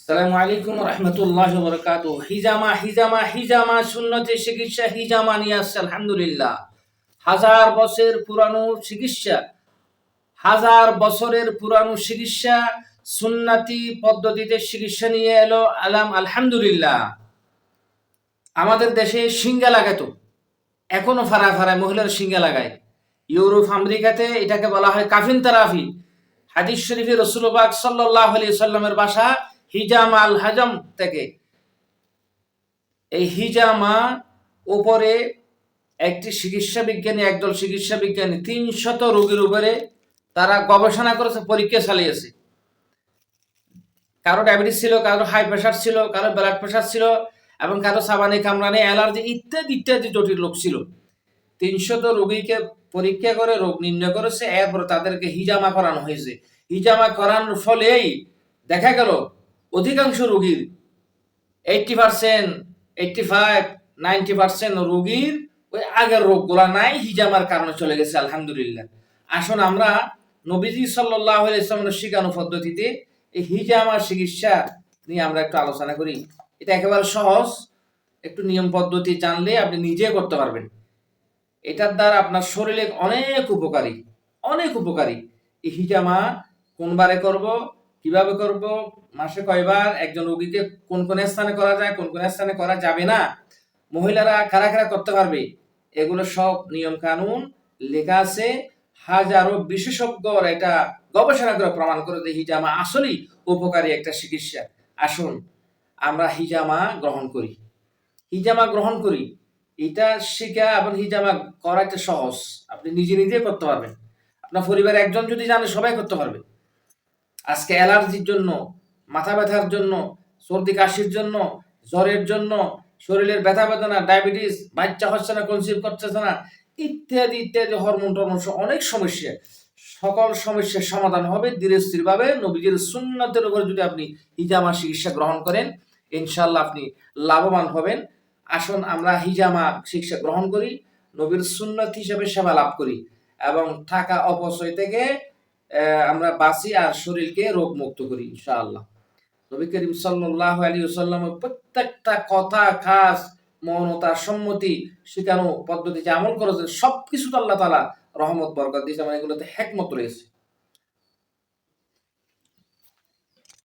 আসসালামু আলাইকুম রহমতুল্লাহ বরকাত। হিজামা হিজামা হিজামা সুন্নতে চিকিৎসা হিজামা নিয়ে আসছে আলহামদুলিল্লাহ। হাজার বছরের পুরানো চিকিৎসা, হাজার বছরের পুরানো চিকিৎসা সুন্নতি পদ্ধতিতে চিকিৎসা নিয়ে এলো আলহামদুলিল্লাহ। আমাদের দেশে সিঙ্গা লাগাতো, এখনো ফাড়ায় ফাড়ায় মহিলার সিঙ্গা লাগায়। ইউরোপ আমেরিকাতে এটাকে বলা হয় কাফিন তেরাপি। হাদিস শরীফে রাসূলুল্লাহ সাল্লাল্লাহু আলাইহি সাল্লামের ভাষা হিজামা আল হাজম থেকে। এই হিজামা উপরে একটি চিকিৎসা বিজ্ঞানী, একদল চিকিৎসা বিজ্ঞানী ৩০০ রোগীর উপরে তারা গবেষণা করেছে, পরীক্ষা চালিয়েছে। কারো ডায়াবেটিস ছিল, কারো হাই প্রেশার ছিল, কারো ব্লাড প্রেশার ছিল, এবং কারো সাবানে কামড়ানে অ্যালার্জি ইত্যাদি ইত্যাদি জটিল রোগ ছিল। ৩০০ রোগীকে পরীক্ষা করে রোগ নির্ণয় করেছে, এরপর তাদেরকে হিজামা করানো হয়েছে। হিজামা করানোর ফলেই দেখা গেল অধিকাংশ রোগীর 80%, 85, 90% রোগীর ওই আগের রোগগুলা নাই, হিজামার কারণে চলে গেছে আলহামদুলিল্লাহ। আসুন আমরা নবীজি সাল্লাল্লাহু আলাইহি ওয়াসাল্লামের শিখানো পদ্ধতিতে এই হিজামা চিকিৎসা নিয়ে আমরা একটু আলোচনা করি। এটা একেবারে সহজ, একটু নিয়ম পদ্ধতি জানলে আপনি নিজে করতে পারবেন। এটার দ্বারা আপনার শরীরে অনেক উপকারী, অনেক উপকারী। এই হিজামা কোন বারে করব, কিভাবে করব, মাসে কয়বার, একজন রোগীকে কোন কোন স্থানে করা যায়, কোন কোন স্থানে করা যাবে না, মহিলারা কারা কারা করতে পারবে, এগুলো সব নিয়ম কানুন লেখা আছে। হাজারো বিশেষজ্ঞরা এটা গবেষণা করে প্রমাণ করে যে হিজামা আসলেই উপকারী একটা চিকিৎসা। আসুন আমরা হিজামা গ্রহণ করি, হিজামা গ্রহণ করি। এটা শিখা এবং হিজামা করা একটা সহজ, আপনি নিজে নিজে করতে পারবেন। আপনার পরিবারে একজন যদি জানে, সবাই করতে পারবে। আজকে অ্যালার্জির জন্য, মাথা ব্যথার জন্য, সর্দি কাশির জন্য, জ্বরের জন্য, শরীরের ব্যথা বেদনা, ডায়াবেটিস, বাচ্চা হচ্ছে না, কনসিভ করতেছে না, ইত্যাদি ইত্যাদি, হরমোন টরমোন অনেক সমস্যা, সকল সমস্যার সমাধান হবে ধীরে স্থির ভাবে নবীজির সুন্নতের উপর যদি আপনি হিজামা চিকিৎসা গ্রহণ করেন, ইনশাআল্লাহ আপনি লাভবান হবেন। আসুন আমরা হিজামা চিকিৎসা গ্রহণ করি, নবীর সুন্নত হিসেবে সেবা লাভ করি, এবং টাকা অপচয় থেকে আমরা বাঁচি আর শরীরকে রোগ মুক্ত করি ইনশাআল্লাহ। নবী করিম সাল্লাল্লাহু আলাইহি ওয়াসাল্লামের প্রত্যেকটা কথা, কাজ, মৌনতা, সম্মতি, শিখানো পদ্ধতিতে আমল করেছে, সবকিছু আল্লাহ তাআলা রহমত বরকত দিয়েছে, মানে এগুলোতে হিকমত রয়েছে।